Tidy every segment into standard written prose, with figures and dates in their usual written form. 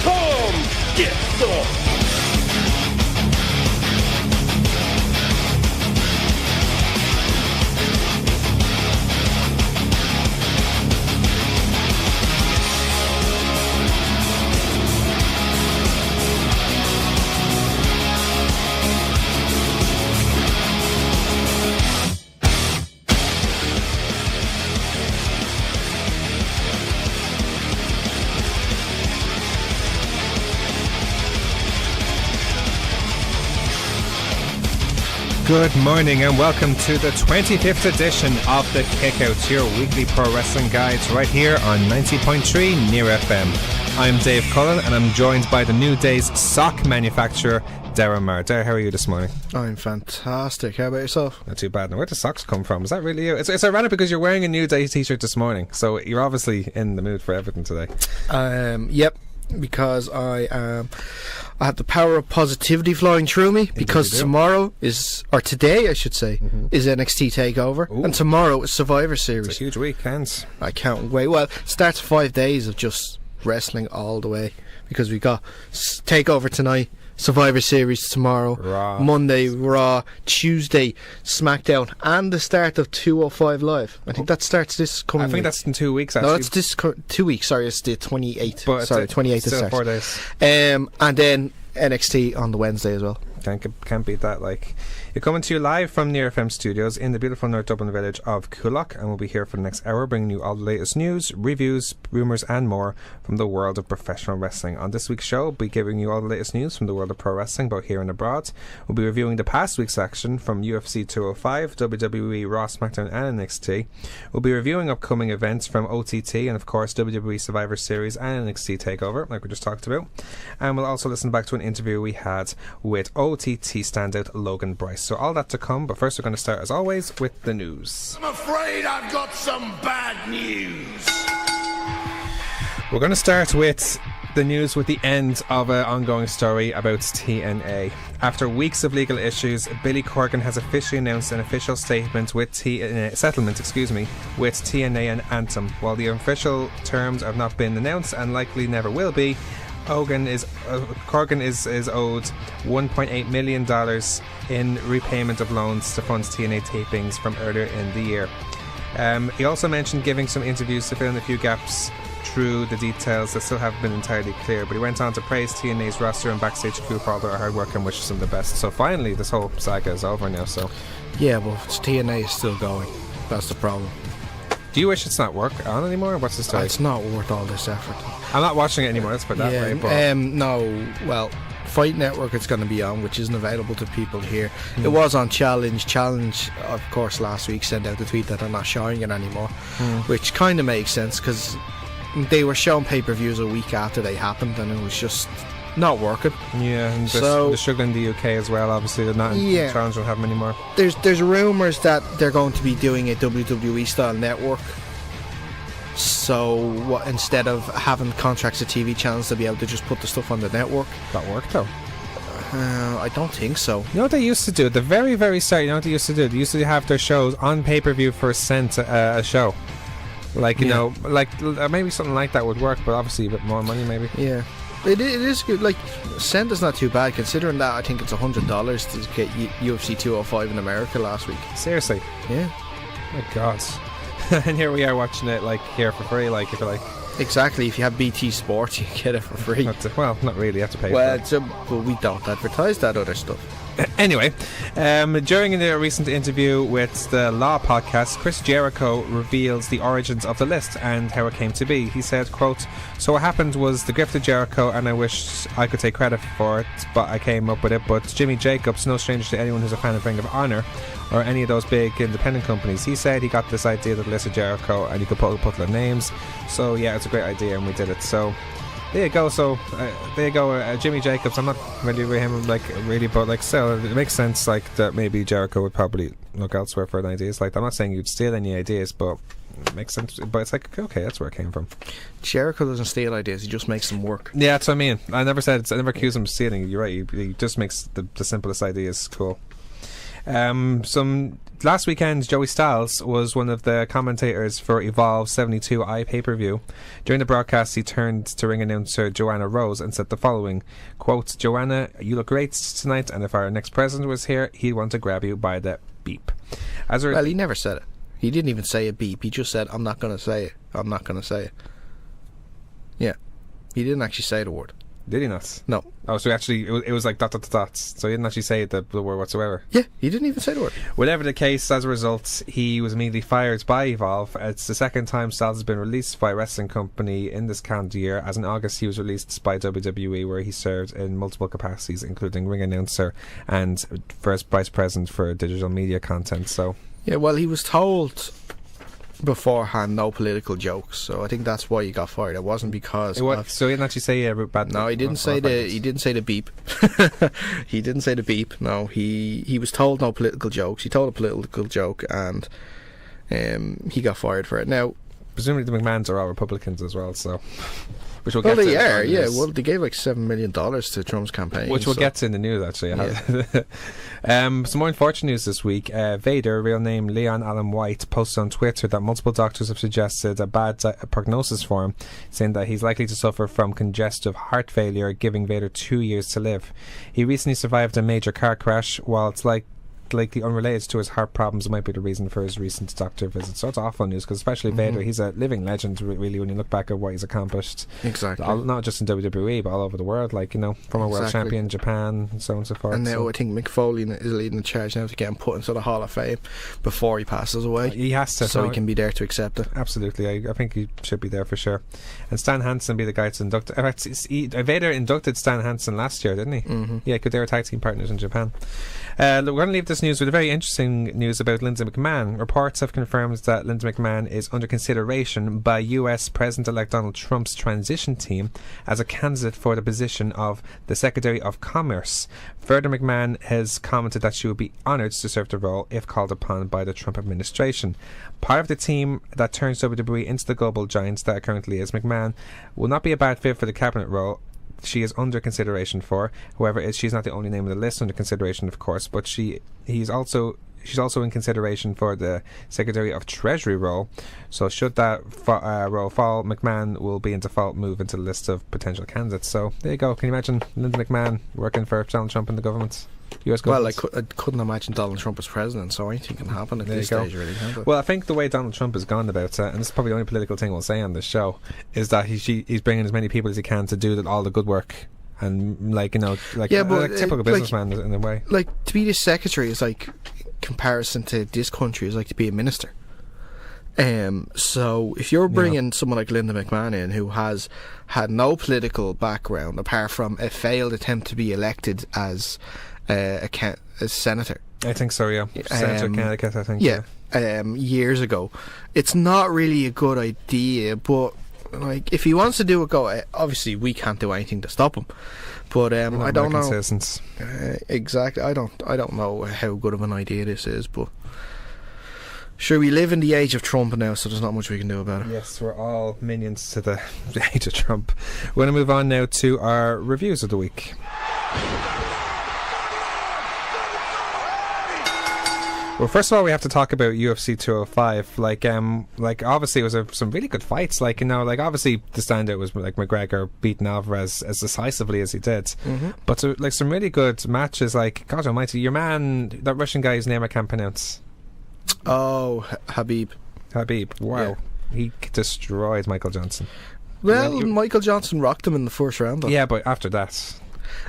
Come get some. Good morning and welcome to the 25th edition of the Kickout, your weekly pro wrestling guides right here on 90.3 Near FM. I'm Dave Cullen and I'm joined by the New Day's sock manufacturer, Daragh Maher. Daragh, how are you this morning? I'm fantastic. How about yourself? Not too bad. Now, where do socks come from? Is that really you? It's ironic because you're wearing a New Day t-shirt this morning, so you're obviously in the mood for everything today. Yep. Because I have the power of positivity flowing through me. Because tomorrow is, or today I should say, is NXT TakeOver. Ooh. And tomorrow is Survivor Series. It's a huge weekend. I can't wait. Well, it starts 5 days of just wrestling all the way. Because we got TakeOver tonight, Survivor Series tomorrow, Raw. Monday Raw, Tuesday Smackdown, and the start of 205 Live. I think that starts this coming week. I think that's in 2 weeks, actually. No, it's this 2 weeks. Sorry, it's the 28th. But sorry, 28th still it starts. 4 days. And then NXT on the Wednesday as well. Can't beat that. Like, you're coming to you live from Near FM Studios in the beautiful North Dublin village of Coolock, and we'll be here for the next hour bringing you all the latest news, reviews, rumours and more from the world of professional wrestling. On this week's show, we'll be giving you all the latest news from the world of pro wrestling, both here and abroad. We'll be reviewing the past week's action from UFC 205, WWE Raw, Smackdown and NXT. We'll be reviewing upcoming events from OTT and of course WWE Survivor Series and NXT TakeOver, like we just talked about. And we'll also listen back to an interview we had with OTT standout Logan Bryce. So all that to come, but first we're going to start as always with the news. I'm afraid I've got some bad news. We're going to start with the news with the end of an ongoing story about TNA. After weeks of legal issues, Billy Corgan has officially announced an official statement with settlement with TNA and Anthem. While the official terms have not been announced and likely never will be, Corgan is owed $1.8 million in repayment of loans to fund TNA tapings from earlier in the year. He also mentioned giving some interviews to fill in a few gaps through the details that still haven't been entirely clear, but he went on to praise TNA's roster and backstage crew for all their hard work and wishes them the best. So finally this whole saga is over now. So yeah, but TNA is still going. That's the problem. Do you wish it's not on anymore? What's the story? It's not worth all this effort. I'm not watching it anymore, let's put it that way. But no, well, Fight Network it's going to be on, which isn't available to people here. It was on Challenge, of course, last week sent out the tweet that they're not showing it anymore, which kind of makes sense because they were showing pay-per-views a week after they happened and it was just not working. Yeah, and they're struggling in the UK as well. Obviously they're not in Challenge, don't have them anymore. There's rumours that they're going to be doing a WWE style network, so instead of having contracts with TV channels, they'll be able to just put the stuff on the network. That work though? I don't think so. You know what they used to do at the very, very start? You know what they used to do? They used to have their shows on pay-per-view for a cent a show. Like, you know, like maybe something like that would work, but obviously a bit more money maybe. Yeah. It is good. Like, cent is not too bad considering that I think it's $100 to get UFC 205 in America last week. Seriously? Yeah. My God. And here we are watching it like here for free, like if you like. Exactly. If you have BT Sports, you get it for free. Well, not really. You have to pay for it. Well, we don't advertise that other stuff. Anyway, during a recent interview with the Law podcast, Chris Jericho reveals the origins of the list and how it came to be. He said, quote, "So what happened was the gift of Jericho, and I wish I could take credit for it, but I came up with it. But Jimmy Jacobs, no stranger to anyone who's a fan of Ring of Honor or any of those big independent companies. He said he got this idea that the list of Jericho and you could put their names. So yeah, it's a great idea and we did it." So there you go. So there you go. Jimmy Jacobs. I'm not really with him, but still, it makes sense. Like that, maybe Jericho would probably look elsewhere for ideas. Like I'm not saying you'd steal any ideas, but it makes sense. But it's like, okay, that's where it came from. Jericho doesn't steal ideas; he just makes them work. Yeah, that's what I mean. I never accused him of stealing. You're right. He just makes the simplest ideas cool. Some last weekend, Joey Styles was one of the commentators for Evolve 72 pay-per-view. During the broadcast, he turned to ring announcer Joanna Rose and said the following, quote, "Joanna, you look great tonight, and if our next president was here, he'd want to grab you by the beep." Well, he never said it. He didn't even say a beep. He just said, "I'm not going to say it. I'm not going to say it." Yeah. He didn't actually say the word. Did he not? No. Oh, so actually, it was like ... So he didn't actually say the word whatsoever. Yeah, he didn't even say the word. Whatever the case, as a result, he was immediately fired by Evolve. It's the second time Styles has been released by a wrestling company in this calendar year, as in August he was released by WWE, where he served in multiple capacities, including ring announcer and first vice president for digital media content. So yeah, well, he was told beforehand no political jokes, so I think that's why he got fired. It wasn't because so he didn't actually say bad. No, he didn't say the beep. He didn't say the beep. No, he was told no political jokes. He told a political joke, and he got fired for it. Now, presumably the McMahons are all Republicans as well, so which we'll well, get they to. are, yeah. Well, they gave like $7 million to Trump's campaign, which we'll get to in the news, actually. Yeah. Some more unfortunate news this week. Vader, real name Leon Allen White, posted on Twitter that multiple doctors have suggested a bad prognosis for him, saying that he's likely to suffer from congestive heart failure, giving Vader 2 years to live. He recently survived a major car crash. While it's likely unrelated to his heart problems, might be the reason for his recent doctor visit. So it's awful news, because especially Vader, he's a living legend, really, when you look back at what he's accomplished. Exactly. Not just in WWE, but all over the world. Like, former world champion in Japan, and so on and so forth. And now I think Mick Foley is leading the charge now to get him put into the Hall of Fame before he passes away. He has to, so he can be there to accept it. Absolutely, I think he should be there for sure. And Stan Hansen be the guy to induct. In fact, Vader inducted Stan Hansen last year, didn't he? Mm-hmm. Yeah, because they were tag team partners in Japan. We're going to leave this news with a very interesting news about Lindsay McMahon. Reports have confirmed that Lindsay McMahon is under consideration by US President-elect Donald Trump's transition team as a candidate for the position of the Secretary of Commerce. Further, McMahon has commented that she would be honoured to serve the role if called upon by the Trump administration. Part of the team that turns WWE into the global giants that it currently is, McMahon will not be a bad fit for the cabinet role she is under consideration for. However, she's not the only name on the list under consideration, of course, but she's also in consideration for the Secretary of Treasury role. So should that role fall, McMahon will be in default move into the list of potential candidates. So there you go. Can you imagine Linda McMahon working for Donald Trump in the government? US government? Well, I couldn't imagine Donald Trump as president, so anything can happen at this stage, really, can't it? Well, I think the way Donald Trump has gone about it, and this is probably the only political thing we'll say on this show, is that he's bringing as many people as he can to do all the good work. And like typical businessman in a way. Like, to be the secretary is like, comparison to this country, is like to be a minister. So if you're bringing someone like Linda McMahon in, who has had no political background apart from a failed attempt to be elected as a senator, I think so, yeah. Senator Connecticut, I think. Yeah. Years ago, it's not really a good idea. But like, if he wants to do it, go. Obviously, we can't do anything to stop him. But I don't know. Exactly. I don't know how good of an idea this is, but sure, we live in the age of Trump now, so there's not much we can do about it. Yes, we're all minions to the age of Trump. We're going to move on now to our reviews of the week. Well, first of all, we have to talk about UFC 205. Like obviously, it was some really good fights. Obviously, the standout was like McGregor beating Alvarez as decisively as he did. Mm-hmm. But some really good matches. Like, God Almighty, your man, that Russian guy's name I can't pronounce. Oh, Habib. Wow, yeah. He destroyed Michael Johnson. Well, Michael Johnson rocked him in the first round, though. Yeah, but after that,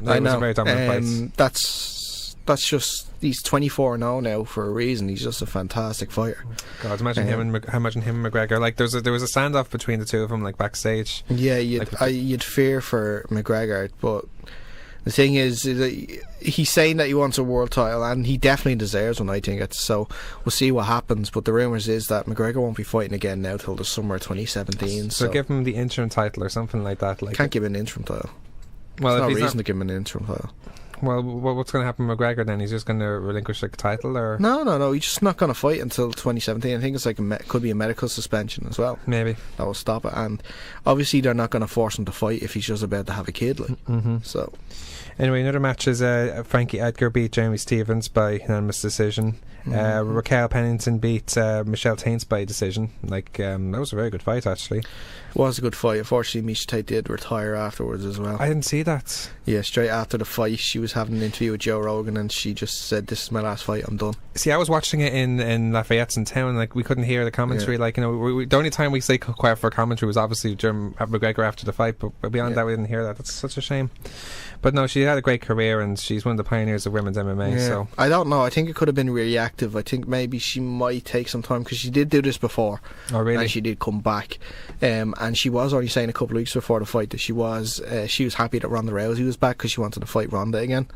I know. Was a very dominant fight. That's just, he's 24-0 now for a reason. He's just a fantastic fighter. God, imagine him and McGregor. Like, there was a standoff between the two of them, like backstage. Yeah, you'd fear for McGregor, but the thing is he's saying that he wants a world title, and he definitely deserves one, I think. So we'll see what happens, but the rumours is that McGregor won't be fighting again now till the summer of 2017. So give him the interim title or something like that. Like, can't give him an interim title. Well, there's no reason to give him an interim title. Well, what's going to happen with McGregor then? He's just going to relinquish the title, or No. He's just not going to fight until 2017. I think it's like could be a medical suspension as well. maybe? That will stop it. And obviously they're not going to force him to fight if he's just about to have a kid. Like, so. Anyway, another match is Frankie Edgar beat Jamie Stevens by unanimous decision. Raquel Pennington beat Michelle Taints by decision. That was a very good fight, actually. It was a good fight. Unfortunately, Miesha Tate did retire afterwards as well. I didn't see that. Yeah, straight after the fight, she was having an interview with Joe Rogan, and she just said, "This is my last fight. I'm done." See, I was watching it in Lafayette's in town. Like, we couldn't hear the commentary. Yeah. The only time we stay quiet for commentary was obviously during McGregor after the fight. But beyond that, we didn't hear that. That's such a shame. But no, she had a great career, and she's one of the pioneers of women's MMA. Yeah. So I don't know. I think it could have been reactive. I think maybe she might take some time, because she did do this before. Oh, really? And she did come back, and she was only saying a couple of weeks before the fight that she was happy that Ronda Rousey was back, because she wanted to fight Ronda again.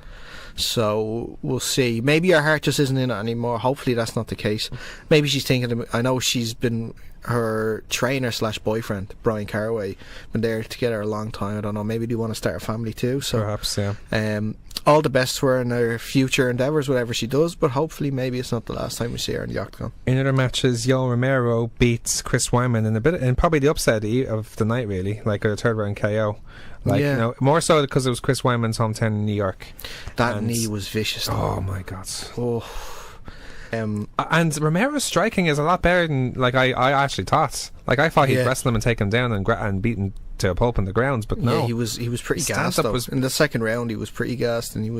So we'll see. Maybe her heart just isn't in it anymore. Hopefully that's not the case. Maybe she's thinking. I know she's been, her trainer / boyfriend Brian Caraway, been there together a long time. I don't know. Maybe they want to start a family too. So perhaps, yeah. All the best to her in her future endeavours, whatever she does. But hopefully, maybe it's not the last time we see her in the octagon. In other matches, Yoel Romero beats Chris Wyman in probably the upset of the night, really, like a third round KO. More so because it was Chris Wyman's hometown in New York. That knee was vicious, though. Oh my god. Oh. And Romero's striking is a lot better than I actually thought. I thought he'd wrestle him and take him down and beat him to a pulp in the grounds, but no. Yeah, he was pretty gassed though. In the second round he was pretty gassed, and he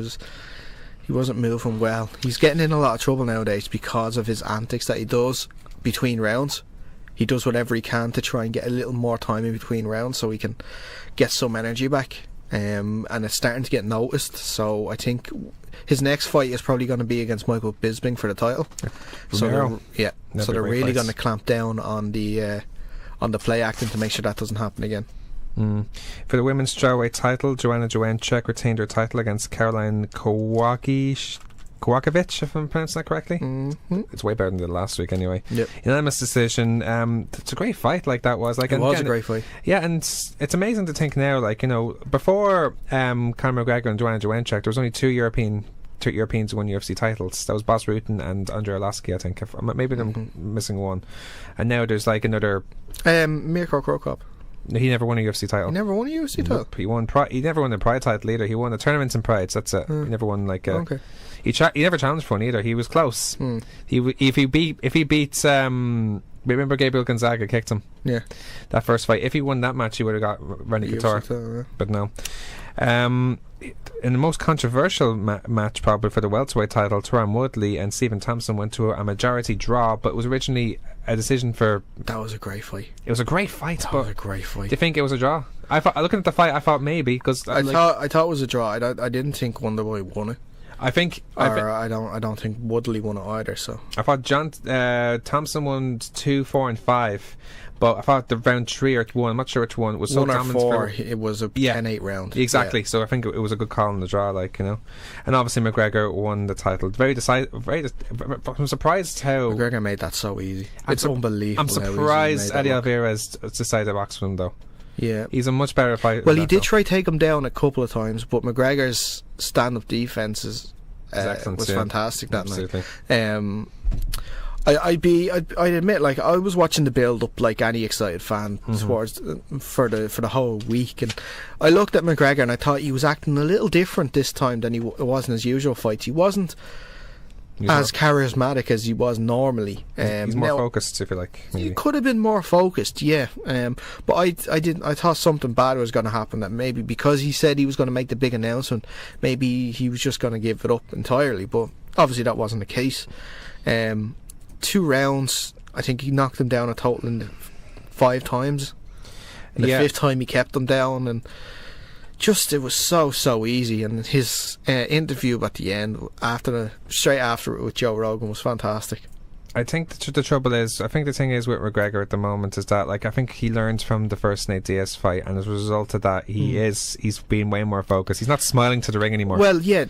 wasn't moving well. He's getting in a lot of trouble nowadays because of his antics that he does between rounds. He does whatever he can to try and get a little more time in between rounds so he can get some energy back. And it's starting to get noticed. So I think his next fight is probably going to be against Michael Bisping for the title. So they're really going to clamp down on the play acting to make sure that doesn't happen again. For the women's strawweight title, Joanna Jędrzejczyk retained her title against Caroline Kowalkiewicz, if I'm pronouncing that correctly. It's way better than the last week anyway. Yep. Unanimous decision. It's a great fight. That was it was a great fight. Yeah, and it's amazing to think now, before Conor McGregor and Joanna Jędrzejczyk, there was only two Europeans who won UFC titles. That was Bas Rutten and Andrei Arlovski, I think. Maybe I'm missing one. And now there's another Mirko Cro Cop. He never won a UFC title. He never won a UFC title? Nope. He never won the Pride title either. He won the tournaments and Prides, that's it. He never won okay. He never challenged for one either. He was close. If he beats remember Gabriel Gonzaga kicked him. Yeah. That first fight. If he won that match, he would have got Randy Couture. But no. In the most controversial match probably for the welterweight title, Tyron Woodley and Stephen Thompson went to a majority draw, but it was originally a decision for... That was a great fight. It was a great fight. That was a great fight. Do you think it was a draw? Looking at the fight, I thought maybe, because I thought it was a draw. I didn't think Wonderboy won it. I don't think Woodley won it either. So I thought Thompson won 2, 4 and 5, but I thought the round 3 or 1, I'm not sure which one, was so dominant. 1 or 4, it was a 10-8 round. Exactly. Yeah. So I think it was a good call in the draw, and obviously McGregor won the title. Very decisive. I'm surprised how McGregor made that so easy. It's unbelievable. I'm surprised Eddie Alvarez decided to box with him though. Yeah, he's a much better fighter. Well, he did try to take him down a couple of times, but McGregor's stand-up defense was fantastic that night. I'd admit, I was watching the build-up like any excited fan towards for the whole week, and I looked at McGregor and I thought he was acting a little different this time than he was in his usual fights. He wasn't as charismatic as he was normally. He's more focused, if you like. Maybe. He could have been more focused, yeah. But I thought something bad was going to happen. That maybe because he said he was going to make the big announcement, maybe he was just going to give it up entirely. But obviously that wasn't the case. 2 rounds, I think he knocked him down a total in 5 times. And the 5th time he kept him down, and it was so easy. And his interview at the end, straight after it with Joe Rogan, was fantastic. I think the trouble is, I think the thing is with McGregor at the moment is that I think he learned from the first Nate Diaz fight, and as a result of that he's been way more focused. He's not smiling to the ring anymore. Well, yeah,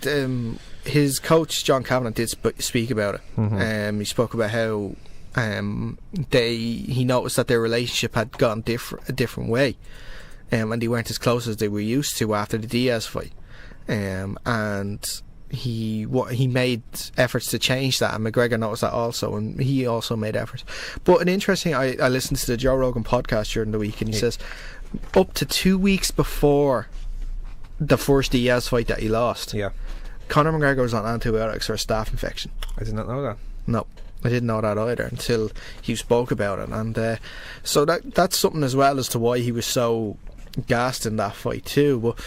his coach John Kavanagh did speak about it. He spoke about how he noticed that their relationship had gone a different way, and they weren't as close as they were used to after the Diaz fight. and he made efforts to change that, and McGregor noticed that also, and he also made efforts. But an interesting, I listened to the Joe Rogan podcast during the week, and he says up to 2 weeks before the first Diaz fight that he lost, Conor McGregor was on antibiotics for a staph infection. I did not know that. No, I didn't know that either until you spoke about it, and so that's something as well as to why he was so gassed in that fight too. But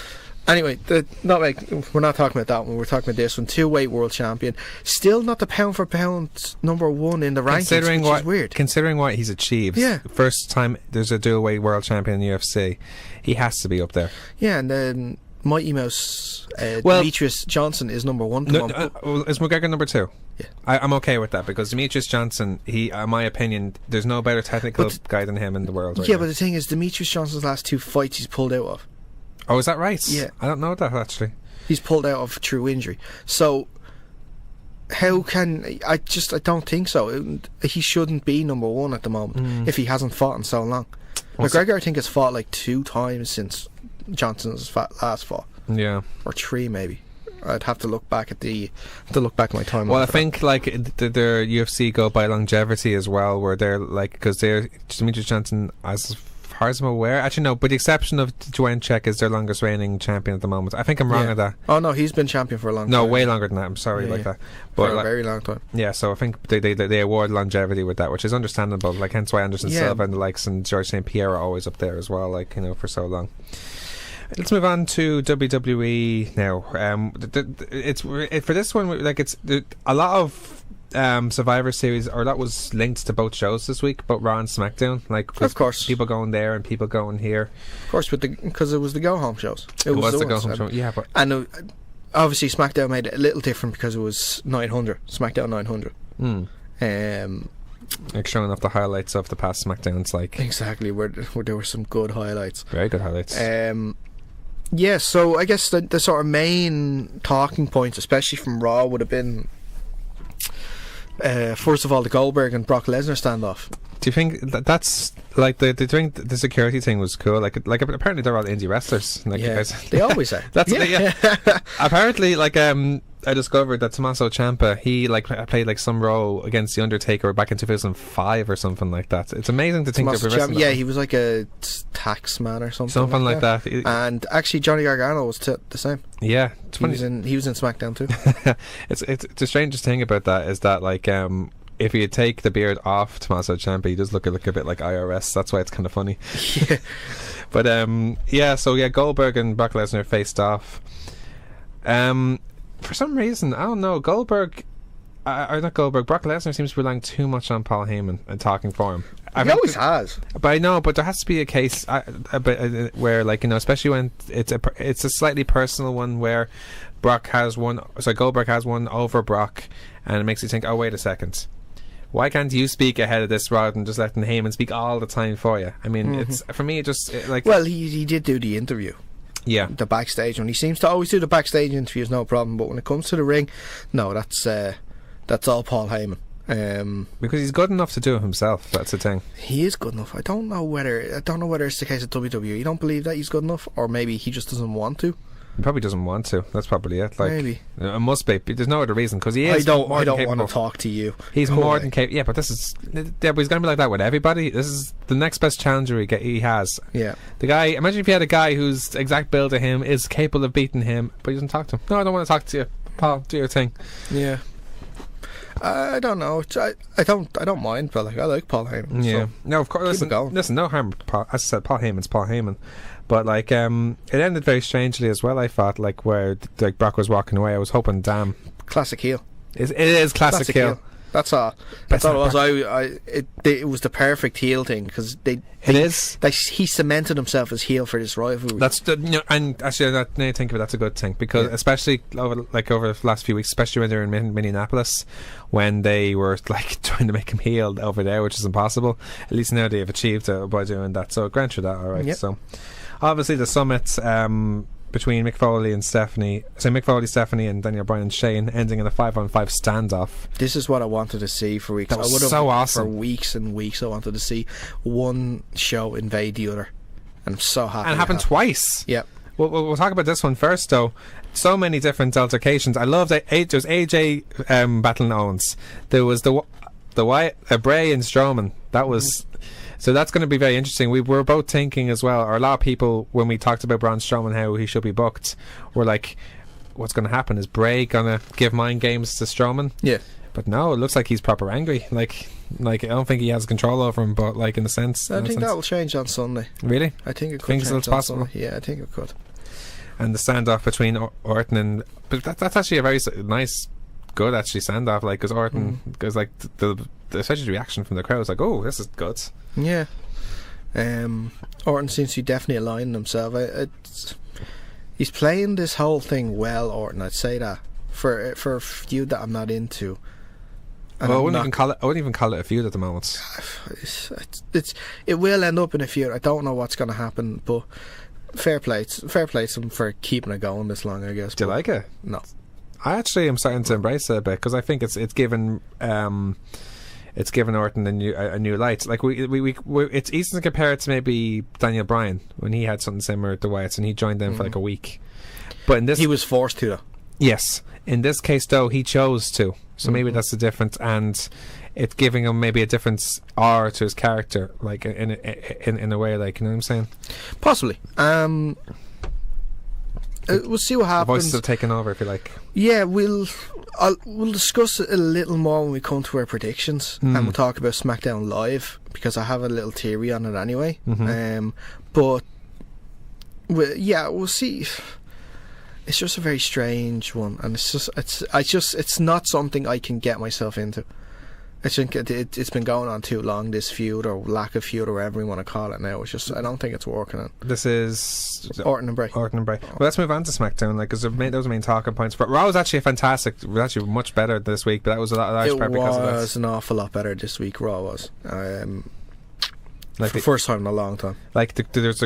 anyway, we're not talking about that one. We're talking about this one. 2-weight world champion, still not the pound for pound number one in the rankings, which is weird. Considering what he's achieved, first time there's a dual-weight world champion in the UFC, he has to be up there. Yeah, and then Mighty Mouse Demetrius Johnson is number one. Is McGregor number 2? Yeah, I'm okay with that, because Demetrius Johnson, he, in my opinion, there's no better technical guy than him in the world right now. But the thing is, Demetrius Johnson's last 2 fights he's pulled out of. Oh, is that right? Yeah, I don't know that actually. He's pulled out of through injury. So how can I don't think so. He shouldn't be number one at the moment if he hasn't fought in so long. McGregor, I think, has fought like 2 times since Johnson's last fought. Yeah, or 3 maybe. I'd have to look back at my time. Well, I think like their UFC go by longevity as well, where they're like, because Demetrius Johnson, as far as I'm aware, actually no, but the exception of Joanne Czech, is their longest reigning champion at the moment. I think I'm wrong at that. Oh no, he's been champion for a long time. No, way longer than that. I'm sorry that. But for a very long time. Yeah, so I think they award longevity with that, which is understandable. Like, hence why Anderson Silva and the likes and George St. Pierre are always up there as well. Like, for so long. Let's move on to WWE now. For this one, like, it's a lot of Survivor Series, or that was linked to both shows this week, both Raw and SmackDown. Like, of course, people going there and people going here. Of course, because it was the go home shows. It was the go home show. Yeah, but obviously SmackDown made it a little different because it was 900, SmackDown 900. Like showing off the highlights of the past SmackDowns, like exactly where there were some good highlights, very good highlights. Yeah, so I guess the sort of main talking points, especially from Raw, would have been first of all the Goldberg and Brock Lesnar standoff. Do you think that's like the security thing was cool? Like apparently they're all indie wrestlers. Like, they always are. Apparently, like I discovered that Tommaso Ciampa, he like played like some role against the Undertaker back in 2005 or something like that. It's amazing to think they're wrestling. Yeah, he was like a tax man or something like that. And actually, Johnny Gargano was the same. Yeah, he was in SmackDown too. It's the strangest thing about that is that like if you take the beard off Tommaso Ciampa, he does look a bit like IRS. That's why it's kind of funny. Yeah. But Goldberg and Brock Lesnar faced off. For some reason, I don't know, Brock Lesnar seems to be relying too much on Paul Heyman and talking for him. He always has. But I know, but there has to be a case where, like, especially when it's a slightly personal one where Goldberg has one over Brock, and it makes you think, oh, wait a second, why can't you speak ahead of this rather than just letting Heyman speak all the time for you? I mean, it's for me, well, he did do the interview. Yeah, the backstage one. He seems to always do the backstage interviews, no problem. But when it comes to the ring, no, that's all Paul Heyman. Because he's good enough to do it himself. That's the thing. He is good enough. I don't know whether it's the case at WWE. You don't believe that he's good enough, or maybe he just doesn't want to. He probably doesn't want to. That's probably it. Like, maybe it must be. There's no other reason, because he is. I don't want to talk to you. He's more than capable. Yeah, but this is. Yeah, but he's going to be like that with everybody. This is the next best challenger he has. Yeah. The guy. Imagine if you had a guy whose exact build to him is capable of beating him, but he doesn't talk to him. No, I don't want to talk to you, Paul. Do your thing. Yeah. I don't know. I don't mind, but I like Paul Heyman. Yeah. So no, of course. Listen. No harm. As I said, Paul Heyman's Paul Heyman. But like, it ended very strangely as well. I thought, like, where like Brock was walking away, I was hoping, damn, classic heel. It is classic heel. That's all. That's all it was. It was the perfect heel thing, because he cemented himself as heel for this rivalry. That's and actually, now you think of it, that's a good thing, because especially over the last few weeks, especially when they were in Minneapolis, when they were like trying to make him heel over there, which is impossible. At least now they have achieved it by doing that. So grant you that, all right. Yep. So obviously the summit between Mick Foley, Stephanie, and Daniel Bryan and Shane, ending in a 5-on-5 standoff. This is what I wanted to see for weeks. That was so awesome. For weeks and weeks, I wanted to see one show invade the other, and I'm so happy. And it happened twice. Yep. we'll talk about this one first, though. So many different altercations. I love that. There was AJ battling Owens. There was the Bray and Strowman. That was. So that's going to be very interesting. We were both thinking as well, or a lot of people, when we talked about Braun Strowman, how he should be booked, were like, what's going to happen? Is Bray going to give mind games to Strowman? Yeah. But no, it looks like he's proper angry. Like I don't think he has control over him, but like in the sense... I think that will change on Sunday. Really? I think it could Think change it's on possible? Sunday. Yeah, I think it could. And the standoff between Orton and... But that's actually a very nice, good actually standoff, like, because Orton... Because like, especially the reaction from the crowd was like, oh, this is good. Yeah. Orton seems to be definitely aligning himself. He's playing this whole thing well, Orton, I'd say that. For a feud that I'm not into. Well, I wouldn't even call it a feud at the moment. It will end up in a feud. I don't know what's going to happen, but fair play to him for keeping it going this long, I guess. Do you like it? No. I actually am starting to embrace it a bit, because I think it's given Orton a new light. Like it's easy to compare it to maybe Daniel Bryan when he had something similar to Wyatt's and he joined them for like a week. But in this, he was forced to. Yes. In this case, though, he chose to. So maybe that's the difference, and it's giving him maybe a different aura to his character, like in a way, like, you know what I'm saying? Possibly. We'll see what happens. The voices have taken over, if you like. Yeah, we'll discuss it a little more when we come to our predictions, and we'll talk about SmackDown Live, because I have a little theory on it anyway. But we'll see. It's just a very strange one, and it's not something I can get myself into. I think it's been going on too long, this feud, or lack of feud, or whatever you want to call it now. It's just, I don't think it's working. This is Orton and Bray. Well, let's move on to SmackDown, like, because those main talking points. But Raw was actually much better this week, but that was a large part because of that. It was an awful lot better this week. Raw was. Like for the first time in a long time. Like there's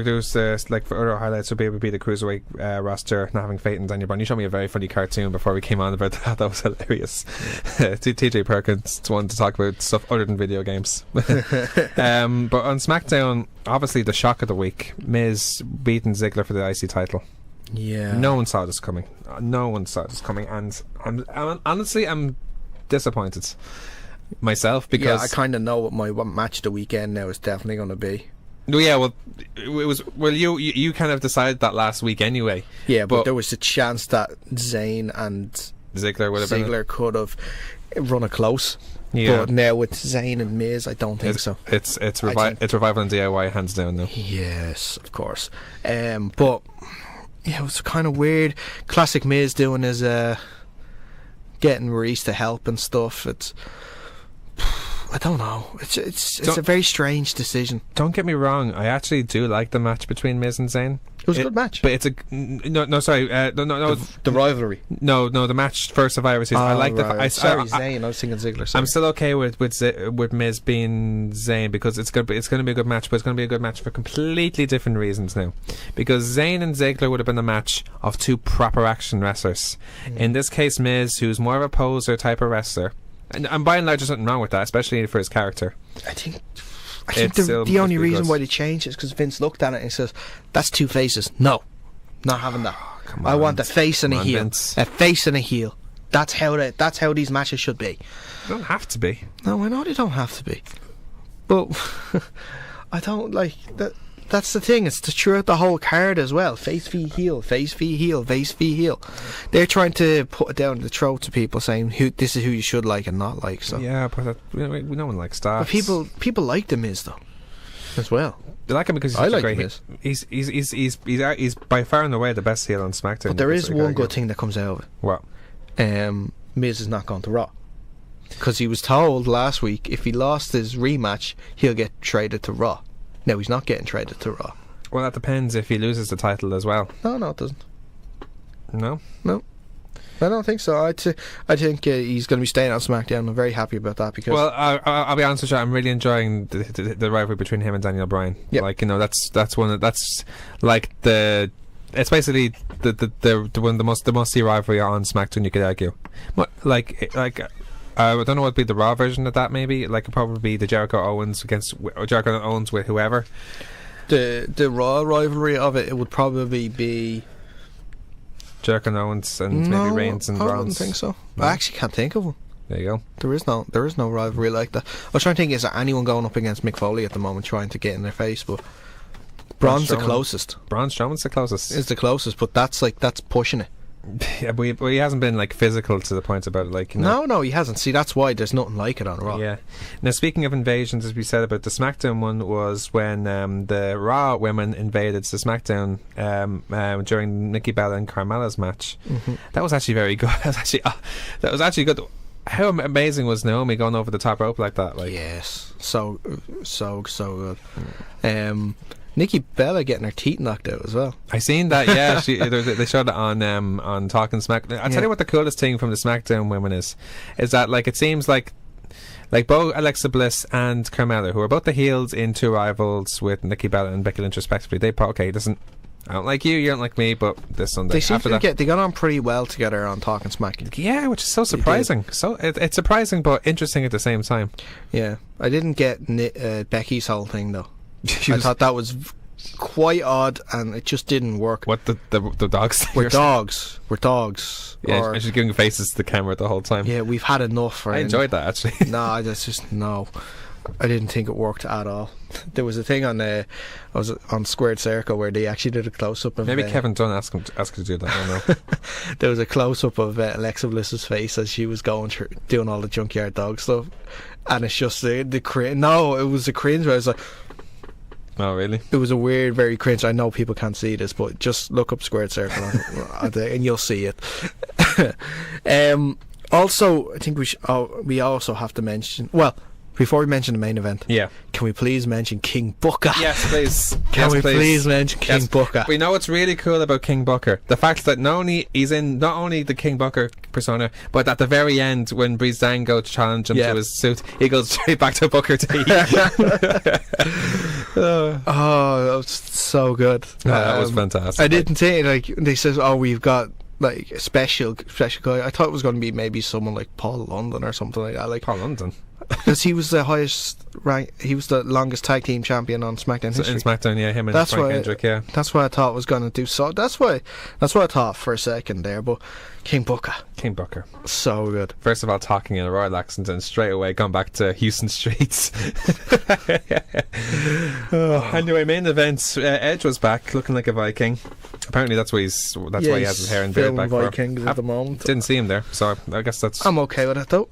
like for other highlights would be the cruiserweight roster not having faith in Daniel Bryan. You showed me a very funny cartoon before we came on about that. That was hilarious. TJ Perkins wanted to talk about stuff other than video games. But on SmackDown, obviously the shock of the week: Miz beating Ziggler for the IC title. Yeah, no one saw this coming. And I'm honestly disappointed myself, because I kind of know what match of the weekend now is definitely going to be. Well, yeah, you kind of decided that last week anyway. Yeah, but there was a chance that Zayn and Ziggler could have run it close. Yeah. But now with Zayn and Miz, I don't think so. It's Revival and DIY hands down now. Yes, of course. But yeah, it was kind of weird. Classic Miz doing his getting Maurice to help and stuff. I don't know. It's a very strange decision. Don't get me wrong. I actually do like the match between Miz and Zayn. It was a good match. But it's the rivalry. No, the match for Survivor Series. I like Zayn. I was thinking Ziggler. Sorry. I'm still okay with Miz being Zayn, because it's going to be a good match, but it's going to be a good match for completely different reasons now. Because Zayn and Ziggler would have been a match of two proper action wrestlers. In this case, Miz, who's more of a poser type of wrestler. And by and large, there's nothing wrong with that, especially for his character. I think the only reason why they changed it is because Vince looked at it and says, "That's two faces. No, not having that. I want a face and a heel. Vince. A face and a heel. That's how these matches should be." They don't have to be. No, I know they don't have to be. But I don't like that. That's the thing. It's throughout the whole card as well. Face v heel, face v heel, face v heel. They're trying to put it down the throat to people, saying this is who you should like and not like. So yeah, but no one likes that. But people like The Miz though, as well. They like him because he's such a great Miz. He's by far and away the best heel on SmackDown. But there is one good thing that comes out of it. What? Miz is not going to Raw, because he was told last week if he lost his rematch, he'll get traded to Raw. No, he's not getting traded to Raw. Well, that depends if he loses the title as well. No, it doesn't. No, I don't think so. I think he's going to be staying on SmackDown. I'm very happy about that, because... Well, I'll be honest with you. I'm really enjoying the rivalry between him and Daniel Bryan. Yep. Like, you know, that's like the... It's basically the one the must see rivalry on SmackDown, you could argue. Like I don't know what would be the Raw version of that. Maybe like it'd probably be the Jericho Owens with whoever. The Raw rivalry of it would probably be Jericho and Owens and maybe Reigns and Rollins. I wouldn't think so. No. I actually can't think of one. There you go. There is no rivalry like that. I was trying to think, is there anyone going up against Mick Foley at the moment trying to get in their face? But Braun's the closest. Braun Strowman's the closest. Is the closest, but that's pushing it. Yeah, but he hasn't been like physical to the point about it, like, you know. No, he hasn't. See, that's why there's nothing like it on Raw. Yeah. Now, speaking of invasions, as we said about the SmackDown one, was when the Raw women invaded the SmackDown during Nikki Bella and Carmella's match. Mm-hmm. That was actually very good. That was actually good. How amazing was Naomi going over the top rope like that? Like, yes, so good. Nikki Bella getting her teeth knocked out as well. I seen that. Yeah, they showed it on Talking Smack. I'll tell you what the coolest thing from the SmackDown women is that, like, it seems like both Alexa Bliss and Carmella, who are both the heels in two rivals with Nikki Bella and Becky Lynch respectively, I don't like you don't like me, but this Sunday they got on pretty well together on Talking Smack. Yeah, which is so surprising. So it's surprising but interesting at the same time. Yeah, I didn't get Becky's whole thing though. I thought that was quite odd, and it just didn't work. What the dogs? We're dogs. We're dogs. Yeah, and she's giving faces to the camera the whole time. Yeah, we've had enough. I enjoyed that actually. No, that's just no. I didn't think it worked at all. There was a thing I was on Squared Circle where they actually did a close up of maybe Kevin Dunn asked her to do that. I don't know. There was a close up of Alexa Bliss's face as she was going through doing all the Junkyard Dog stuff, and it's just the cringe. No, it was the cringe where I was like, oh really? It was a weird, very cringe. I know people can't see this, but just look up Squared Circle and you'll see it. Also, I think we also have to mention, well, before we mention the main event, can we please mention King Booker? Yes, please. Can we please mention King Booker? We know what's really cool about King Booker. The fact that he's in not only the King Booker persona, but at the very end when Breezango challenged him to his suit, he goes straight back to Booker T. Oh, that was so good. That was fantastic. I didn't think, like, they said, oh, we've got like a special guy. I thought it was going to be maybe someone like Paul London or something like that. Like Paul London. Because he was the highest rank, he was the longest tag team champion on SmackDown history. In SmackDown, yeah, him and Frank Hendrick, yeah. That's what I thought was going to do. So that's what I thought for a second there. But King Booker, so good. First of all, talking in a royal accent, and straight away gone back to Houston streets. Anyway, main event. Edge was back, looking like a Viking. Apparently, that's why he has his hair and beard back. Vikings at the moment. Didn't see him there, so I guess that's. I'm okay with it though.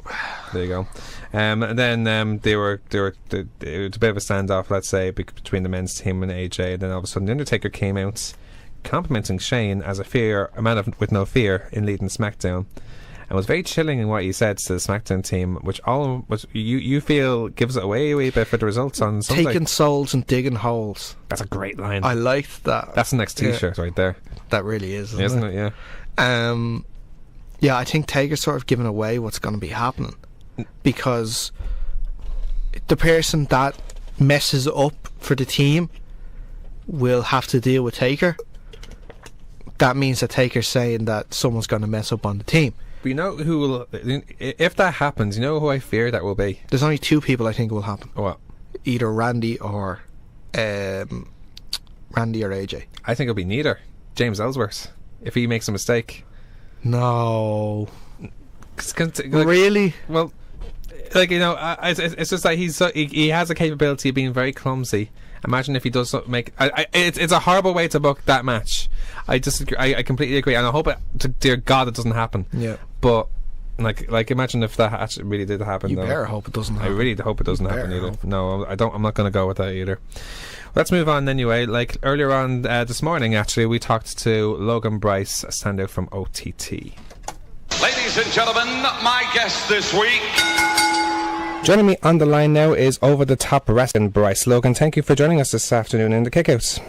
There you go. And then it was a bit of a standoff, let's say, between the men's team and AJ. And then all of a sudden, the Undertaker came out complimenting Shane as a man with no fear in leading SmackDown, and was very chilling in what he said to the SmackDown team, which you feel gives it away a wee bit for the results on Sunday. Taking souls and digging holes. That's a great line. I liked that. That's the next T-shirt right there. That really is, isn't it? Yeah. Yeah, I think Taker's sort of giving away what's going to be happening, because the person that messes up for the team will have to deal with Taker. That means that Taker's saying that someone's going to mess up on the team. But you know who will, if that happens, you know who I fear that will be? There's only two people I think will happen. What? Either Randy or AJ. I think it'll be neither. James Ellsworth, if he makes a mistake. No. Really? Well, like, you know, it's just that he has a capability of being very clumsy. Imagine if he does make it's a horrible way to book that match. I disagree. I completely agree, and I hope to dear God it doesn't happen. Yeah. But like imagine if that actually really did happen. You better hope it doesn't happen. I really hope it doesn't happen either. No, I don't. I'm not going to go with that either. Let's move on anyway. Like earlier on this morning, actually, we talked to Logan Bryce, a standout from OTT. Ladies and gentlemen, my guest this week. Joining me on the line now is Over the Top Wrestling Bryce. Logan, thank you for joining us this afternoon in the Kickouts.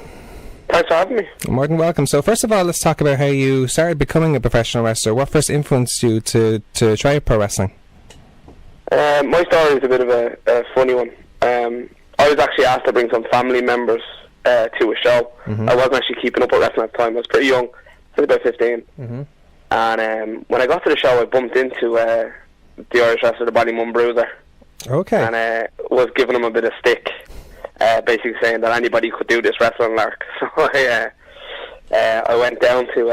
Thanks for having me. You're more than welcome. So first of all, let's talk about how you started becoming a professional wrestler. What first influenced you to try pro wrestling? My story is a bit of a funny one. I was actually asked to bring some family members to a show. Mm-hmm. I wasn't actually keeping up with wrestling at the time. I was pretty young. I was about 15. Mm-hmm. And when I got to the show, I bumped into the Irish wrestler, the Ballymun Bruiser. Okay. And was giving him a bit of stick. basically saying that anybody could do this wrestling lark. So I went down to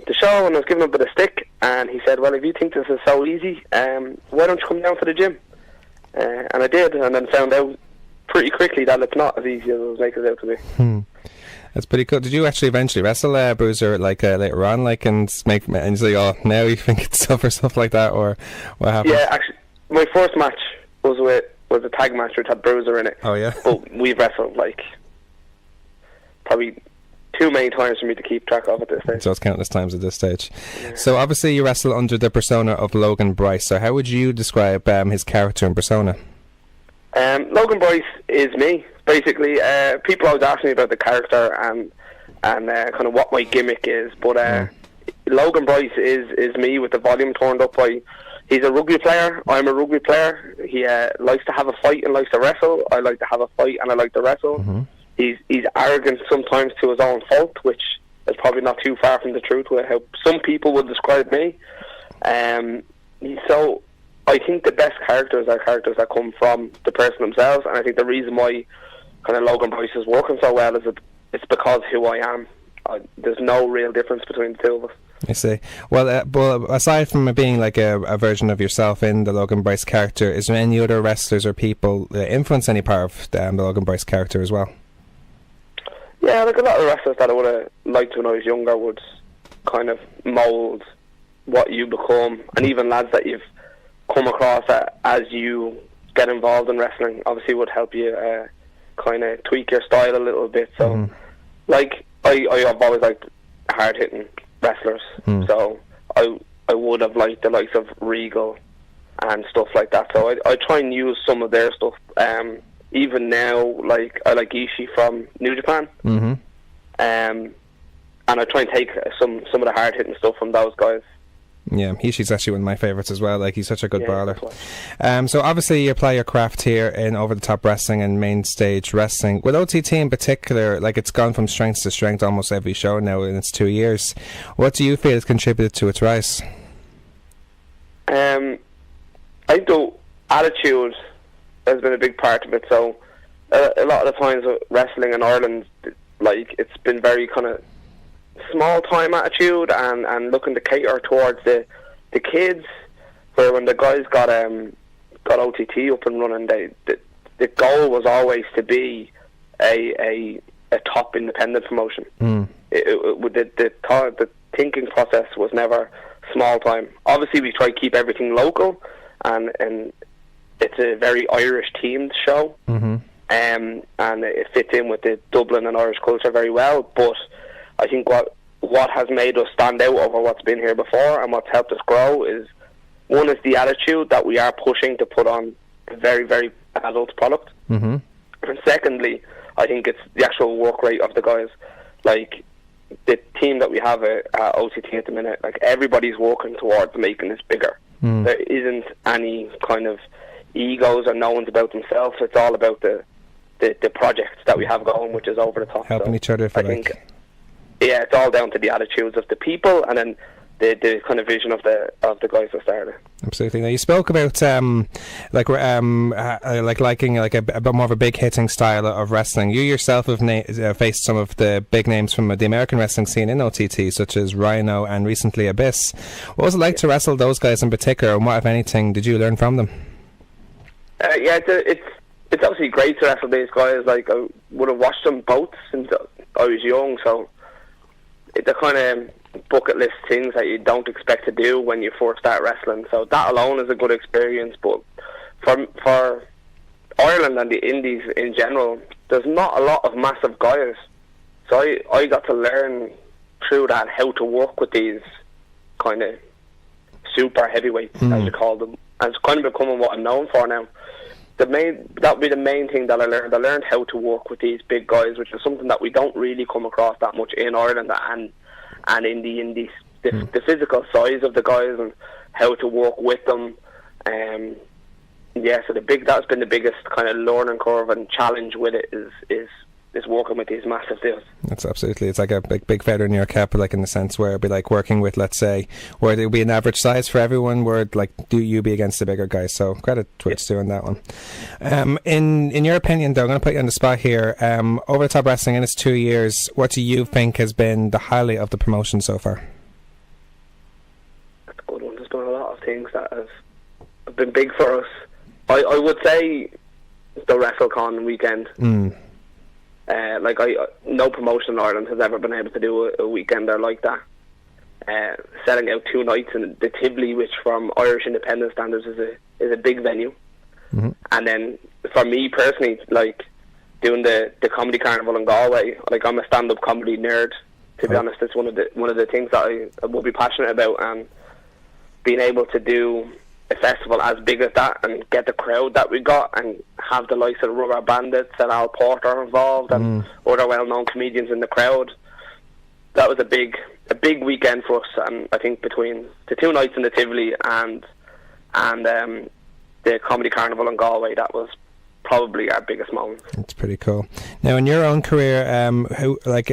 the show and I was giving him a bit of stick, and he said, well, if you think this is so easy, why don't you come down to the gym? And I did, and then found out pretty quickly that it's not as easy as it was making it out to be. That's pretty cool. Did you actually eventually wrestle Bruiser later on, and say, oh, now you think it's tough or stuff like that, or what happened? Yeah, actually, my first match was a tag match which had Bruiser in it. Oh yeah. But we've wrestled probably too many times for me to keep track of at this stage. So it's countless times at this stage. Yeah. So obviously you wrestle under the persona of Logan Bryce. So how would you describe his character and persona? Logan Bryce is me. Basically, people always ask me about the character and kind of what my gimmick is, but Logan Bryce is me with the volume turned up. He's a rugby player. I'm a rugby player. He likes to have a fight and likes to wrestle. I like to have a fight and I like to wrestle. Mm-hmm. He's arrogant sometimes to his own fault, which is probably not too far from the truth with how some people would describe me. So I think the best characters are characters that come from the person themselves, and I think the reason why kind of Logan Bryce is working so well is it's because who I am. There's no real difference between the two of us. I see. Well, but aside from it being like a version of yourself in the Logan Bryce character, is there any other wrestlers or people that influence any part of the Logan Bryce character as well? Yeah, like a lot of wrestlers that I would have liked when I was younger would kind of mould what you become, and even lads that you've come across as you get involved in wrestling obviously would help you kind of tweak your style a little bit. So, like, I've always liked hard-hitting wrestlers, so I would have liked the likes of Regal and stuff like that. So I try and use some of their stuff. Even now, like, I like Ishii from New Japan, and I try and take some of the hard-hitting stuff from those guys. Yeah, Ishii's actually one of my favourites as well. Like, he's such a good brawler. So obviously you apply your craft here in over-the-top wrestling and main stage wrestling. With OTT in particular, like, it's gone from strength to strength almost every show now in its 2 years. What do you feel has contributed to its rise? I think the attitude has been a big part of it. So a lot of the times with wrestling in Ireland, like, it's been very kind of small time attitude and looking to cater towards the kids, where when the guys got OTT up and running, the goal was always to be a top independent promotion. The thinking process was never small time. Obviously we try to keep everything local, and it's a very Irish themed show, and it fits in with the Dublin and Irish culture very well. But I think what has made us stand out over what's been here before and what's helped us grow is, one, is the attitude that we are pushing to put on a very, very adult product. And secondly, I think it's the actual work rate of the guys. Like, the team that we have at OTT at the minute, like, everybody's working towards making this bigger. There isn't any kind of egos or no one's about themselves. It's all about the projects that we have going, which is over the top. Helping each other, I think. Yeah, it's all down to the attitudes of the people, and then the kind of vision of the guys that started. Absolutely. Now, you spoke about liking like a bit more of a big hitting style of wrestling. You yourself have faced some of the big names from the American wrestling scene in OTT, such as Rhino and recently Abyss. What was it like to wrestle those guys in particular, and what, if anything, did you learn from them? It's obviously great to wrestle these guys. Like, I would have watched them both since I was young, so the kind of bucket list things that you don't expect to do when you first start wrestling. So that alone is a good experience. But for Ireland and the indies in general, there's not a lot of massive guys. So I got to learn through that how to work with these kind of super heavyweights, as you call them. And it's kind of becoming what I'm known for now. That would be the main thing that I learned. I learned how to work with these big guys, which is something that we don't really come across that much in Ireland and in the indies. The physical size of the guys and how to work with them. So that's been the biggest kind of learning curve and challenge with it is is working with these massive deals. That's absolutely. It's like a big feather in your cap, like in the sense where it'd be like working with, let's say, where there'd be an average size for everyone, where like do you be against the bigger guys? So credit Twitch doing that one. In your opinion, though, I'm going to put you on the spot here. Over the Top Wrestling in its 2 years, what do you think has been the highlight of the promotion so far? That's a good one. There's been a lot of things that have been big for us. I would say the WrestleCon weekend. No promotion in Ireland has ever been able to do a weekender like that. Selling out 2 nights in the Tivoli, which from Irish independent standards is a big venue. And then for me personally, like doing the comedy carnival in Galway, like I'm a stand-up comedy nerd. To be honest, it's one of the things that I will be passionate about, and being able to do a festival as big as that and get the crowd that we got and have the likes of the Rubber Bandits and Al Porter involved and other well-known comedians in the crowd. That was a big weekend for us, and I think between the 2 nights in the Tivoli and the Comedy Carnival in Galway, that was probably our biggest moment. It's pretty cool. Now, in your own career,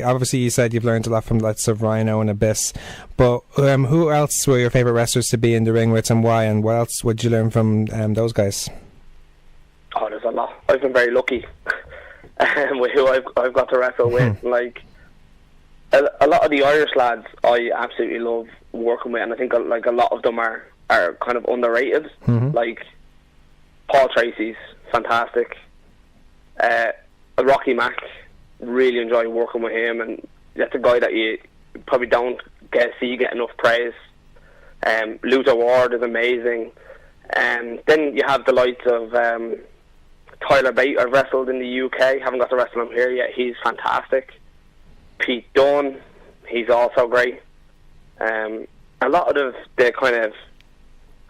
obviously you said you've learned a lot from lots of Rhino and Abyss, but who else were your favourite wrestlers to be in the ring with, and why, and what else would you learn from those guys? Oh, there's a lot. I've been very lucky with who I've got to wrestle with. Like a lot of the Irish lads, I absolutely love working with, and I think like a lot of them are kind of underrated. Like Paul Tracy's fantastic. Rocky Mack, really enjoy working with him, and that's a guy that you probably don't get enough praise. Luther Ward is amazing. Then you have the likes of Tyler Bate. I've wrestled in the UK, haven't got to wrestle him here yet. He's fantastic. Pete Dunne, he's also great. A lot of the kind of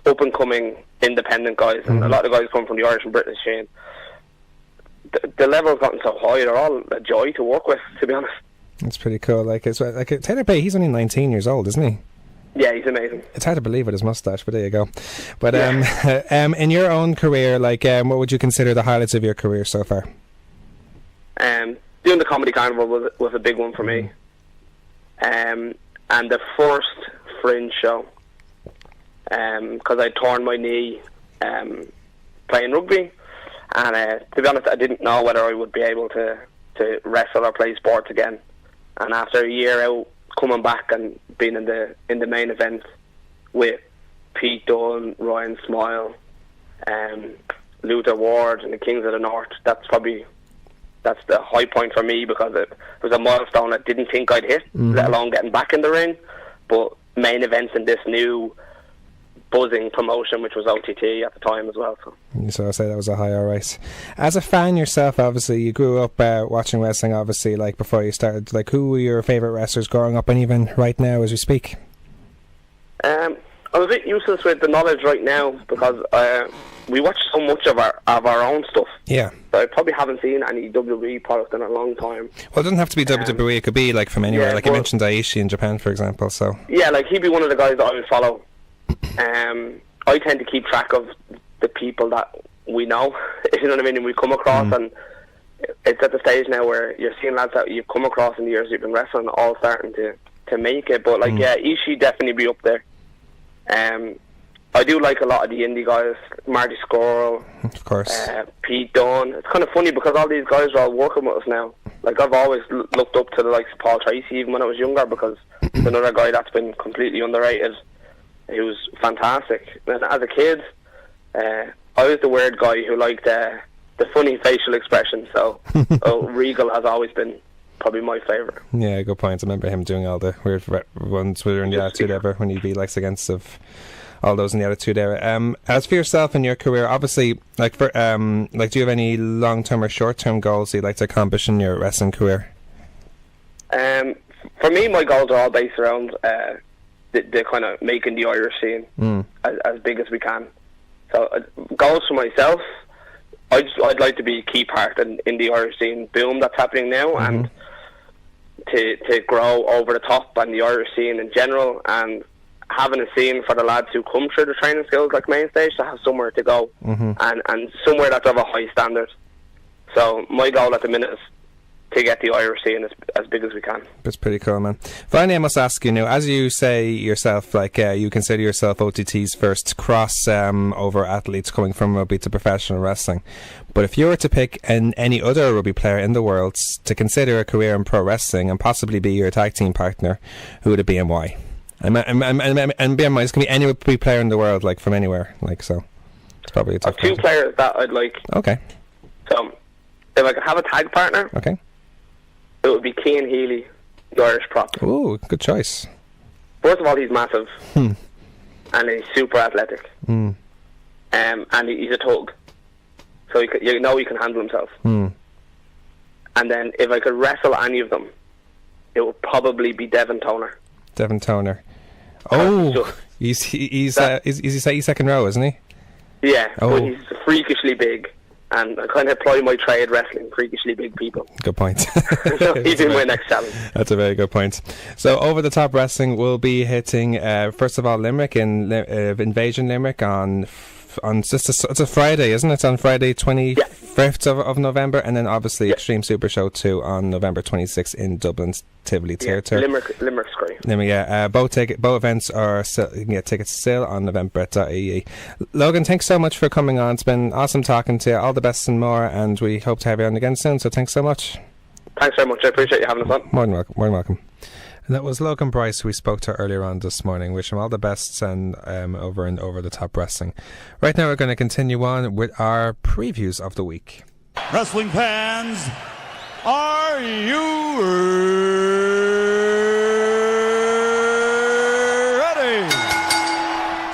up and coming independent guys, and a lot of the guys come from the Irish and British scene. The level's gotten so high; they're all a joy to work with. To be honest, it's pretty cool. Like Taylor Bate, he's only 19 years old, isn't he? Yeah, he's amazing. It's hard to believe with his mustache, but there you go. But in your own career, like what would you consider the highlights of your career so far? Doing the Comedy Carnival was a big one for me, and the first Fringe show. Because I torn my knee playing rugby, and to be honest, I didn't know whether I would be able to wrestle or play sports again. And after a year out, coming back and being in the main event with Pete Dunne, Ryan Smile, Luther Ward, and the Kings of the North, that's the high point for me, because it was a milestone I didn't think I'd hit, let alone getting back in the ring. But main events in this new buzzing promotion, which was OTT at the time as well. So I say that was a high, alright. As a fan yourself, obviously, you grew up watching wrestling, obviously, like before you started. Like, who were your favourite wrestlers growing up, and even right now as we speak? I'm a bit useless with the knowledge right now, because we watch so much of our own stuff. Yeah. So I probably haven't seen any WWE product in a long time. Well, it doesn't have to be WWE, it could be like from anywhere. Like you mentioned Aishi in Japan, for example. So yeah, like he'd be one of the guys that I would follow. I tend to keep track of the people that we know, you know what I mean, and we come across, and it's at the stage now where you're seeing lads that you've come across in the years you've been wrestling all starting to make it. But like Ishii definitely be up there. I do like a lot of the indie guys, Marty Scurll, of course, Pete Dunne. It's kind of funny because all these guys are all working with us now. Like I've always looked up to the likes of Paul Tracy even when I was younger, because he's another guy that's been completely underrated. He was fantastic. And as a kid, I was the weird guy who liked the funny facial expression. So Regal has always been probably my favourite. Yeah, good point. I remember him doing all the weird ones in the Attitude Era when he'd be like against of all those in the Attitude Era. As for yourself and your career, obviously, like do you have any long-term or short-term goals you'd like to accomplish in your wrestling career? For me, my goals are all based around the kind of making the Irish scene as big as we can. So goals for myself, I'd like to be a key part in the Irish scene boom that's happening now, and to grow over the top on the Irish scene in general, and having a scene for the lads who come through the training skills like main stage to have somewhere to go, and somewhere that's of a high standard. So my goal at the minute is to get the Irish scene as big as we can. It's pretty cool, man. Finally, I must ask you, as you say yourself, you consider yourself OTT's first cross over athletes coming from rugby to professional wrestling. But if you were to pick any other rugby player in the world to consider a career in pro wrestling and possibly be your tag team partner, who would it be and why? And bear in mind, this can be any rugby player in the world, from anywhere, so it's probably a tough two players that I'd like. Okay. So, if I could have a tag partner, okay, it would be Cian Healy, the Irish prop. Ooh, good choice. First of all, he's massive, and he's super athletic, and he's a tug, so he can handle himself. And then, if I could wrestle any of them, it would probably be Devin Toner. Devin Toner. Oh, he's second row, isn't he? Yeah, but he's freakishly big. And I kind of apply my trade wrestling freakishly big people. Good point. So he's in my next challenge. That's a very good point. So Over the Top Wrestling will be hitting first of all Limerick in Invasion Limerick on it's a Friday, isn't it? On Friday 25th of November, and then obviously Extreme Super Show 2 on November 26th in Dublin's Tivoli Theatre. Limerick's great. Both events are still, you can get tickets still on November.ie. Logan, thanks so much for coming on. It's been awesome talking to you. All the best and more, and we hope to have you on again soon. So thanks so much. Thanks very much. I appreciate you having us on. More than welcome. And that was Logan Bryce, who we spoke to earlier on this morning. Wish him all the best and over the Top Wrestling. Right now we're going to continue on with our previews of the week. Wrestling fans, are you ready?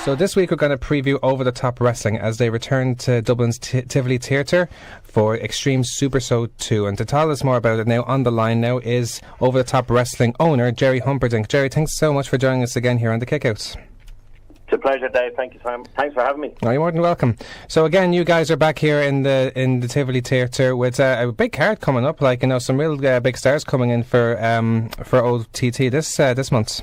So this week we're going to preview Over the Top Wrestling as they return to Dublin's Tivoli Theatre for Extreme Super Show 2. And to tell us more about it now, on the line now is Over the Top Wrestling owner Jerry Humperdinck. Jerry, thanks so much for joining us again here on the Kickouts. It's a pleasure, Dave. Thank you, Sam. Thanks for having me. Oh, you're more than welcome. So again, you guys are back here in the Tivoli Theatre with a big card coming up, some real big stars coming in for OTT this month.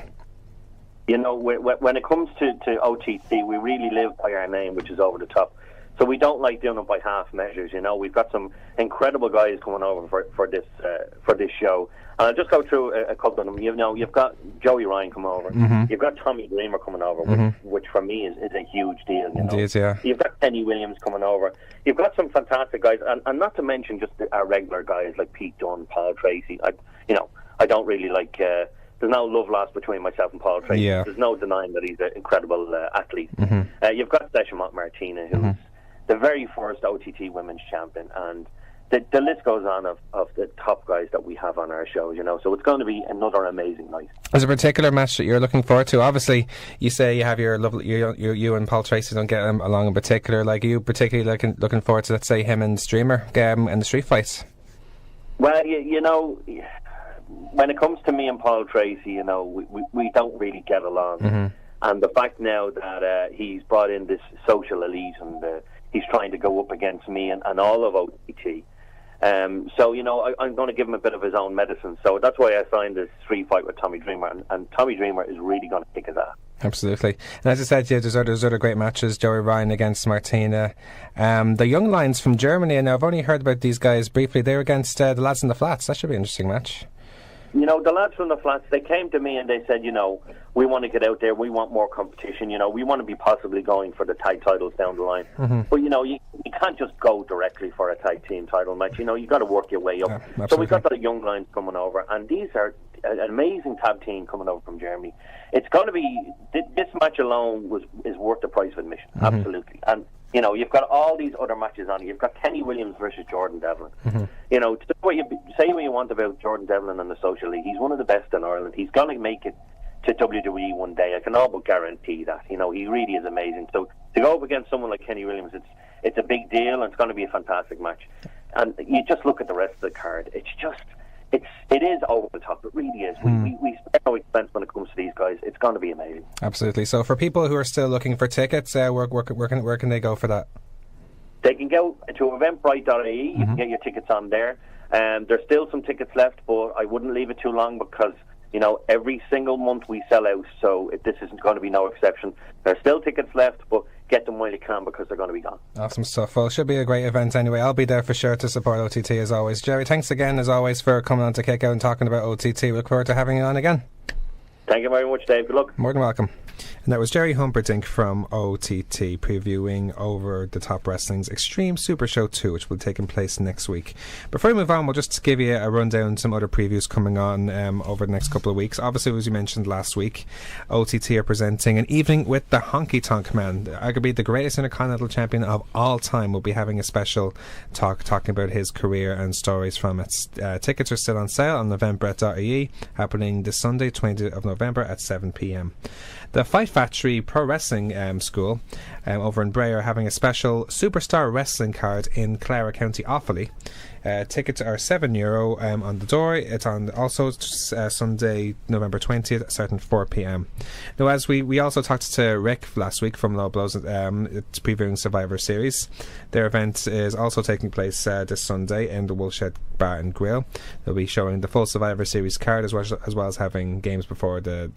When it comes to OTT, we really live by our name, which is Over the Top. So we don't like doing it by half measures. We've got some incredible guys coming over for this show. And I'll just go through a couple of them. You've got Joey Ryan coming over. Mm-hmm. You've got Tommy Dreamer coming over, which for me is a huge deal. Indeed, yeah. You've got Kenny Williams coming over. You've got some fantastic guys, and not to mention just our regular guys like Pete Dunne, Paul Tracy. I don't really like. There's no love lost between myself and Paul Tracy. Yeah. There's no denying that he's an incredible athlete. Mm-hmm. You've got Deschamont Martina, who's the very first OTT women's champion, and the list goes on of the top guys that we have on our shows, so it's going to be another amazing night. There's a particular match that you're looking forward to. Obviously, you say you have your lovely, you and Paul Tracy don't get along in particular. Like, you particularly looking forward to, let's say, him and Streamer and the street fights. Well, when it comes to me and Paul Tracy, we don't really get along. Mm-hmm. And the fact now that he's brought in this social elite and he's trying to go up against me and all of OTT. So, I'm going to give him a bit of his own medicine. So that's why I signed this street fight with Tommy Dreamer. And Tommy Dreamer is really going to kick his ass. Absolutely. And as I said, there's other great matches. Joey Ryan against Martina. The Young Lions from Germany, and I've only heard about these guys briefly. They're against the lads in the flats. That should be an interesting match. The lads from the flats, they came to me and they said, we want to get out there, we want more competition, we want to be possibly going for the tag titles down the line. Mm-hmm. But, you can't just go directly for a tag team title match, you got to work your way up. Yeah, so we've got the Young Lions coming over, and these are an amazing tag team coming over from Germany. It's going to be, this match alone is worth the price of admission, absolutely. And you've got all these other matches on. You've got Kenny Williams versus Jordan Devlin. Mm-hmm. Say what you want about Jordan Devlin and the Social League. He's one of the best in Ireland. He's going to make it to WWE one day. I can all but guarantee that. He really is amazing. So to go up against someone like Kenny Williams, it's a big deal, and it's going to be a fantastic match. And you just look at the rest of the card. It is over the top. It really is. We spend no expense when it comes to these guys. It's going to be amazing. Absolutely. So for people who are still looking for tickets, where can they go for that? They can go to eventbrite.ie. You can get your tickets on there. There's still some tickets left, but I wouldn't leave it too long because You know, every single month we sell out, so this isn't going to be no exception. There's still tickets left, but get them while you can because they're going to be gone. Awesome stuff. Well, it should be a great event anyway. I'll be there for sure to support OTT as always. Jerry, thanks again as always for coming on to Kick Out and talking about OTT. We look forward to having you on again. Thank you very much, Dave. Good luck. More than welcome. And that was Jerry Humperdinck from OTT previewing Over the Top Wrestling's Extreme Super Show 2, which will be taking place next week. Before we move on, we'll just give you a rundown, some other previews coming on over the next couple of weeks. Obviously, as you mentioned last week, OTT are presenting an evening with the Honky Tonk Man, arguably the greatest Intercontinental Champion of all time. We'll be having a special talking about his career and stories from it. Tickets are still on sale on november.ie, happening this Sunday, 20th of November at 7 p.m. The Fight Factory Pro Wrestling School over in Bray are having a special Superstar Wrestling card in Clara, County Offaly. Tickets are €7 on the door. It's on also Sunday, November 20th, starting at 4 p.m. Now, as we also talked to Rick last week from Low Blows, it's previewing Survivor Series. Their event is also taking place this Sunday in the Woolshed Bar and Grill. They'll be showing the full Survivor Series card as well as having games before the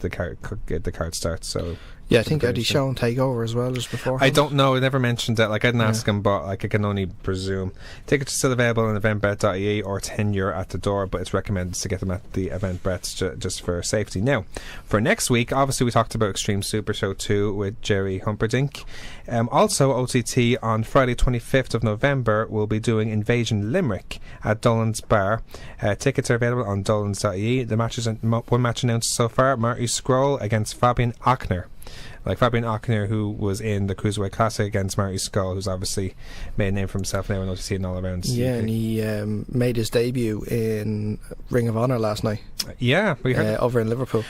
card starts. So yeah, I think Eddie's showing Takeover as well as before. I don't know. I never mentioned that. Like, I didn't ask him, but like I can only presume. Tickets are still available on eventbrite.ie or €10 at the door, but it's recommended to get them at the Eventbrite just for safety. Now, for next week, obviously we talked about Extreme Super Show 2 with Jerry Humperdinck. Also, OTT on Friday 25th of November will be doing Invasion Limerick at Dolan's Bar. Tickets are available on dolans.ie. The matches, one match announced so far, Marty Scurll against Fabian Ochner. Like Fabian Ochner, who was in the Cruiserweight Classic against Marty Scurll, who's obviously made a name for himself now in OTT and all around. Yeah, and he made his debut in Ring of Honor last night. Yeah, we heard over in Liverpool.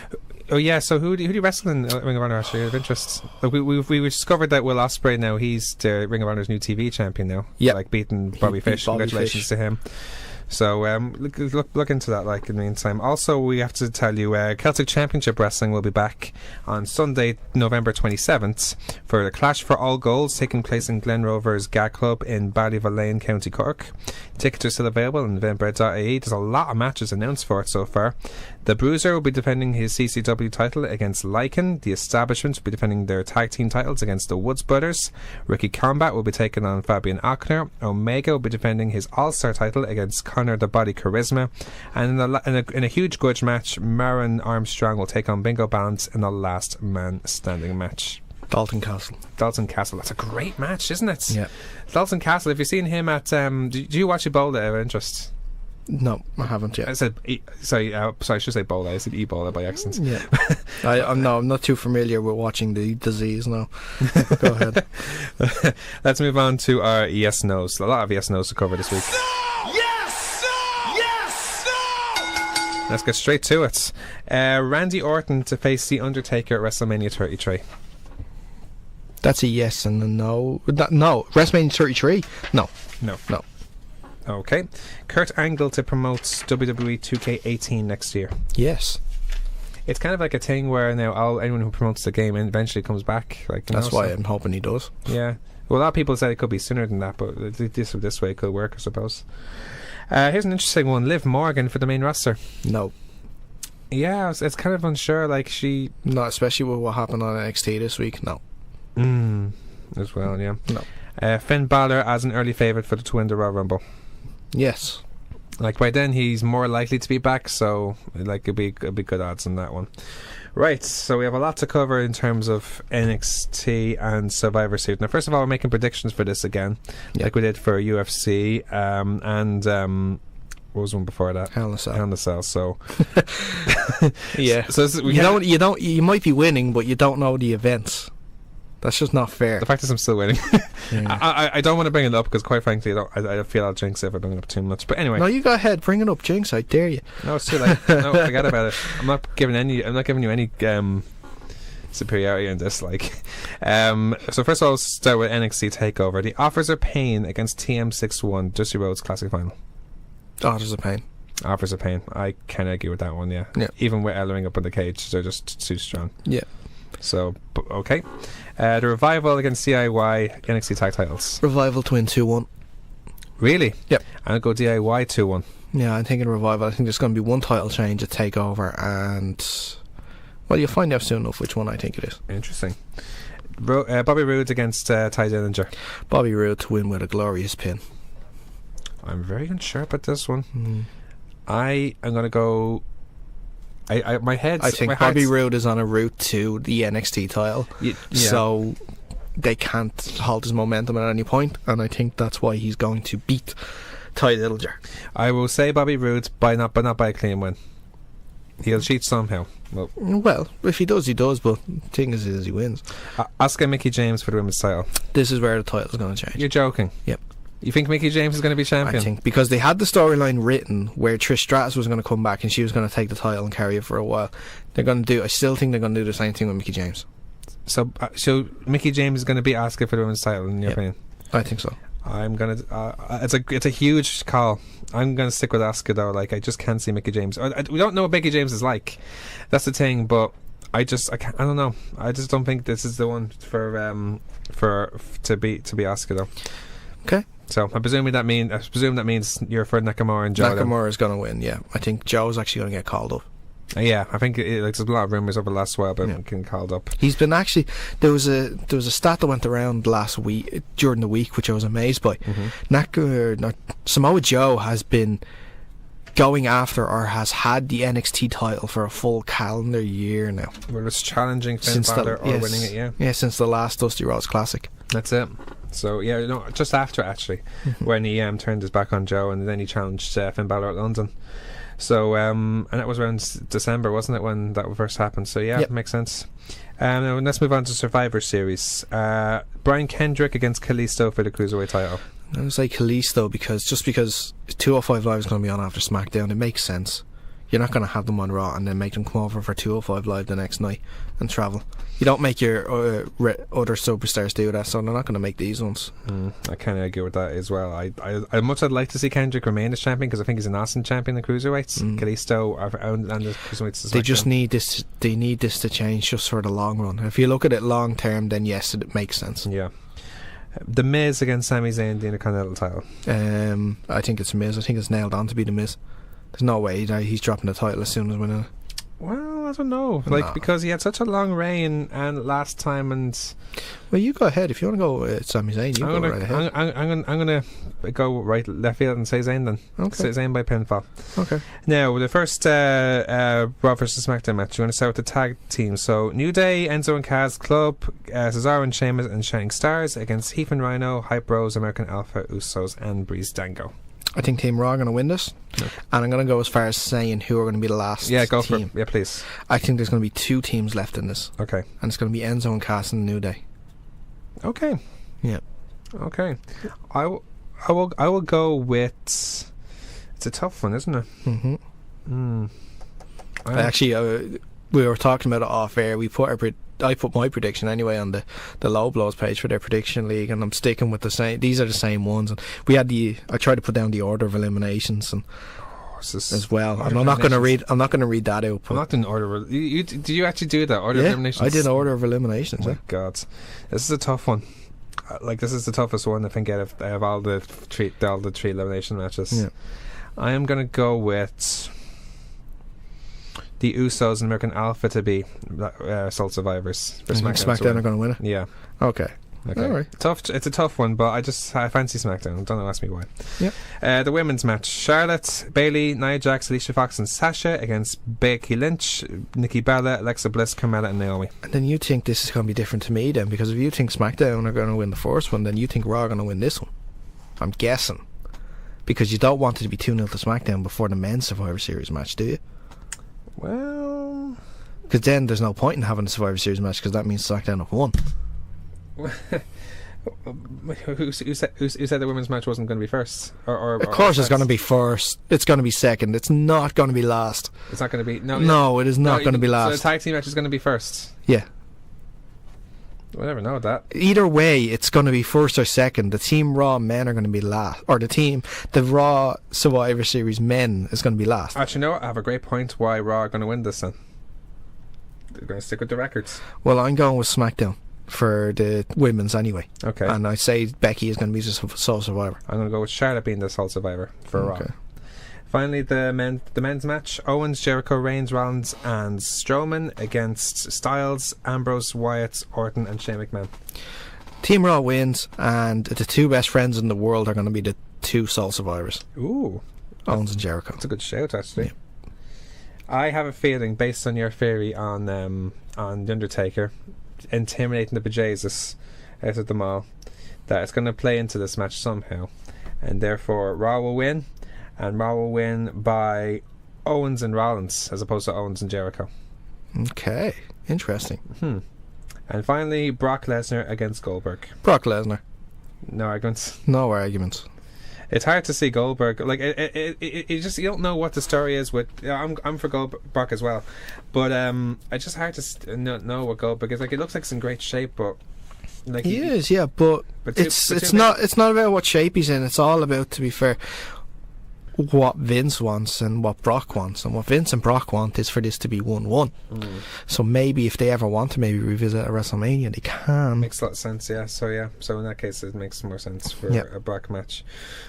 Oh yeah, so who do you wrestle in Ring of Honor? Actually, of interest. Like, we discovered that Will Ospreay now, he's the Ring of Honor's new TV champion now. Yeah, like beating Bobby Fish. Congratulations to him. So look into that. Like, in the meantime, also we have to tell you, Celtic Championship Wrestling will be back on Sunday, November 27th for the Clash for All Goals, taking place in Glen Rovers Gat Club in Ballyvolane, County Cork. Tickets are still available on eventbrite.ie. There's a lot of matches announced for it so far. The Bruiser will be defending his CCW title against Lycan. The Establishment will be defending their tag team titles against the Woods Brothers. Ricky Combat will be taking on Fabian Ochner. Omega will be defending his All-Star title against Connor the Body Charisma. And in a huge grudge match, Maron Armstrong will take on Bingo Balance in the last man standing match. Dalton Castle. That's a great match, isn't it? Yeah. Dalton Castle, have you seen him at do you watch Ebola of interest? No, I haven't yet. I said sorry, I should say Ebola. I said Ebola by accident. Yeah. I'm not too familiar with watching the disease now. Go ahead. Let's move on to our yes no's. A lot of yes no's to cover this week. No! Yes! No! Yes! No! Let's get straight to it. Randy Orton to face The Undertaker at WrestleMania 33. That's a yes and a no. No. WrestleMania 33? No. Okay. Kurt Angle to promote WWE 2K18 next year. Yes. It's kind of like a thing where now anyone who promotes the game eventually comes back. Like, that's why I'm hoping he does. Yeah. Well, a lot of people say it could be sooner than that, but this way it could work, I suppose. Here's an interesting one. Liv Morgan for the main roster. No. Yeah, it's kind of unsure. Like, she... Not especially with what happened on NXT this week. No. As well, yeah. No. Finn Balor as an early favourite for the to win the Royal Rumble. Yes. Like, by then he's more likely to be back, so like it'd be good odds on that one. Right, so we have a lot to cover in terms of NXT and Survivor Series. Now, first of all, we're making predictions for this again, like we did for UFC and what was one before that? Hell in a Cell. So yeah. So you might be winning, but you don't know the events. That's just not fair. The fact is I'm still winning. Yeah. I don't want to bring it up because, quite frankly, I feel I'll jinx it if I bring it up too much. But anyway. No, you go ahead. Bring it up, jinx. I dare you. No, it's too late. No, forget about it. I'm not giving you any superiority in this. Like, so first of all, I'll start with NXT Takeover. The Offers of Pain against TM61 Dusty Rhodes Classic Final. Offers of Pain. Offers of Pain. I can't argue with that one. Yeah. Even with Ellering up in the cage, they're just too strong. Yeah. So, okay. The Revival against DIY NXT Tag Titles. Revival to win 2-1. Really? Yep. I'll go DIY 2-1. Yeah, I'm thinking Revival. I think there's going to be one title change at TakeOver, and well, you'll find out soon enough which one I think it is. Interesting. Bobby Roode against Ty Dillinger. Bobby Roode to win with a glorious pin. I'm very unsure about this one. I am going to go. I think Bobby Roode is on a route to the NXT title, so they can't halt his momentum at any point, and I think that's why he's going to beat Ty Dillinger. I will say Bobby Roode, but not by a clean win. He'll cheat somehow. Well, if he does, he does, but the thing is he wins. Asuka Mickie James for the women's title. This is where the title's going to change. You're joking? Yep. You think Mickie James is going to be champion? I think, because they had the storyline written where Trish Stratus was going to come back and she was going to take the title and carry it for a while. I still think they're going to do the same thing with Mickie James. So Mickie James is going to beat Asuka for the women's title, in your opinion? I think so. I'm gonna. It's a huge call. I'm gonna stick with Asuka though. Like, I just can't see Mickie James. We don't know what Mickie James is like. That's the thing. But I don't know. I just don't think this is the one to be Asuka though. Okay. So I presume that means you're for Nakamura and Joe. Nakamura is going to win. Yeah, I think Joe's actually going to get called up. Yeah, I think there's a lot of rumours over the last while about him getting called up. He's been actually. There was a stat that went around last week during the week, which I was amazed by. Samoa Joe has been going after, or has had, the NXT title for a full calendar year now. Well, it's challenging Finn Balor or winning it. Yeah, since the last Dusty Rhodes Classic. That's it. So just after actually, when he turned his back on Joe, and then he challenged Finn Balor at London. So and that was around December, wasn't it, when that first happened? So it makes sense. Now let's move on to Survivor Series. Brian Kendrick against Kalisto for the Cruiserweight title. I'm going to say Kalisto because 205 Live is going to be on after SmackDown, it makes sense. You're not going to have them on Raw and then make them come over for 205 Live the next night and travel. You don't make your other superstars do that, so they're not going to make these ones. I kind of agree with that as well. I'd like to see Kendrick remain as champion, because I think he's an awesome champion in the Cruiserweights. Kalisto and the Cruiserweights. They just need this. They need this to change just for the long run. If you look at it long term, then yes, it makes sense. Yeah. The Miz against Sami Zayn, the Intercontinental title. I think it's Miz. I think it's nailed on to be the Miz. There's no way he's dropping the title as soon as winning it. Well, I don't know. Because he had such a long reign and last time, and well, you go ahead. If you want to go with Sami Zayn, go right ahead. I'm gonna go right left field and say Zayn then. Okay. Say Zayn by pinfall. Okay. Now, the first Raw vs SmackDown match, we're going to start with the tag team. So, New Day, Enzo and Kaz, Club, Cesaro and Sheamus and Shining Stars against Heath and Rhino, Hype Bros, American Alpha, Usos and Breeze Dango. I think Team Raw are going to win this, and I'm going to go as far as saying who are going to be the last team. For it. Yeah, please. I think there's going to be two teams left in this. Okay. And it's going to be Enzo and Cass and New Day. Okay. Yeah. Okay. I will go with... It's a tough one, isn't it? Actually, we were talking about it off air. I put my prediction anyway on the Low Blows page for their prediction league, and I'm sticking with the same. These are the same ones, and I tried to put down the order of eliminations and as well. And I'm not going to read that out. I'm not doing order. Did you actually do that order of eliminations? I did order of eliminations. Oh my God, this is a tough one. This is the toughest one I think out of all the three elimination matches. Yeah. I am going to go with the Usos and American Alpha to be sole survivors for SmackDown are going to win it? Yeah. Okay. All right. It's a tough one, but I fancy SmackDown. Don't ask me why. Yeah. The women's match: Charlotte, Bayley, Nia Jax, Alicia Fox and Sasha against Becky Lynch, Nikki Bella, Alexa Bliss, Carmella and Naomi. And then you think this is going to be different to me then, because if you think SmackDown are going to win the first one, then you think Raw are going to win this one. I'm guessing. Because you don't want it to be 2-0 to SmackDown before the men's Survivor Series match, do you? Well... Because then there's no point in having a Survivor Series match, because that means SmackDown have won. Who said the women's match wasn't going to be first? Of course it's going to be first. It's going to be second. It's not going to be last. It's not going to be... No, it is not going to be last. So the tag team match is going to be first? Yeah. We'll never know that. Either way, it's going to be first or second. The Team Raw men are going to be last. Or the Raw Survivor Series men is going to be last. Actually, no, I have a great point why Raw are going to win this then. They're going to stick with the records. Well, I'm going with SmackDown for the women's anyway. Okay. And I say Becky is going to be the sole survivor. I'm going to go with Charlotte being the sole survivor for Raw. Finally, the men's match: Owens, Jericho, Reigns, Rollins, and Strowman against Styles, Ambrose, Wyatt, Orton, and Shane McMahon. Team Raw wins, and the two best friends in the world are going to be the two sole survivors. Ooh, Owens and Jericho. That's a good shout, actually. Yeah. I have a feeling, based on your theory on The Undertaker intimidating the bejesus out of them all, that it's going to play into this match somehow, and therefore Raw will win, and Raw will win by Owens and Rollins as opposed to Owens and Jericho. Okay, interesting. And finally, Brock Lesnar against Goldberg. Brock Lesnar. No arguments. No arguments. It's hard to see Goldberg. Like you you don't know what the story is with. I'm for Brock as well, but it's just hard to know what Goldberg is. Like, it looks like he's in great shape, but like he is, yeah. But it's not about what shape he's in. It's all about, to be fair, what Vince wants and what Brock wants. And what Vince and Brock want is for this to be 1-1. So maybe if they ever want to maybe revisit a WrestleMania, they can. Makes a lot of sense, yeah. So in that case, it makes more sense for Yep. a Brock match.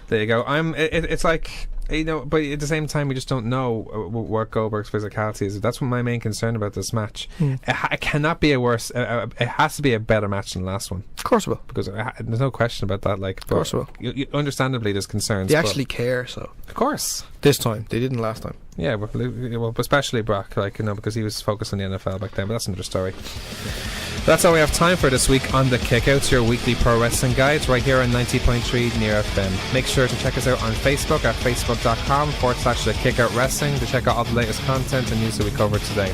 There you go. It's like, you know, but at the same time, we just don't know what Goldberg's physicality is. That's what my main concern about this match. It cannot be a worse. It has to be a better match than the last one. Of course it will. Because there's no question about that. Like, of course it will. Understandably, there's concerns. They actually care, so. Of course. This time. They didn't last time. Yeah, well, especially Brock, like, you know, because he was focused on the NFL back then, but that's another story. That's all we have time for this week on The Kickouts, your weekly pro wrestling guides, right here on 90.3 Near FM. Make sure to check us out on Facebook at facebook.com/The Kickout Wrestling to check out all the latest content and news that we covered today.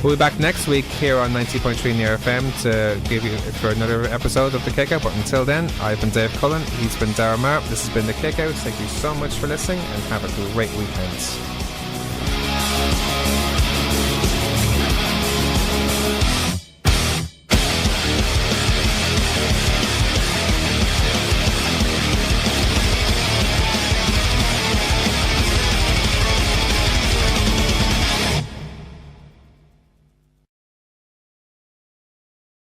We'll be back next week here on 90.3 Near FM to give you for another episode of The Kickout, but until then, I've been Dave Cullen, he's been Daragh Maher, this has been The Kickouts. Thank you so much for listening and have a great weekend.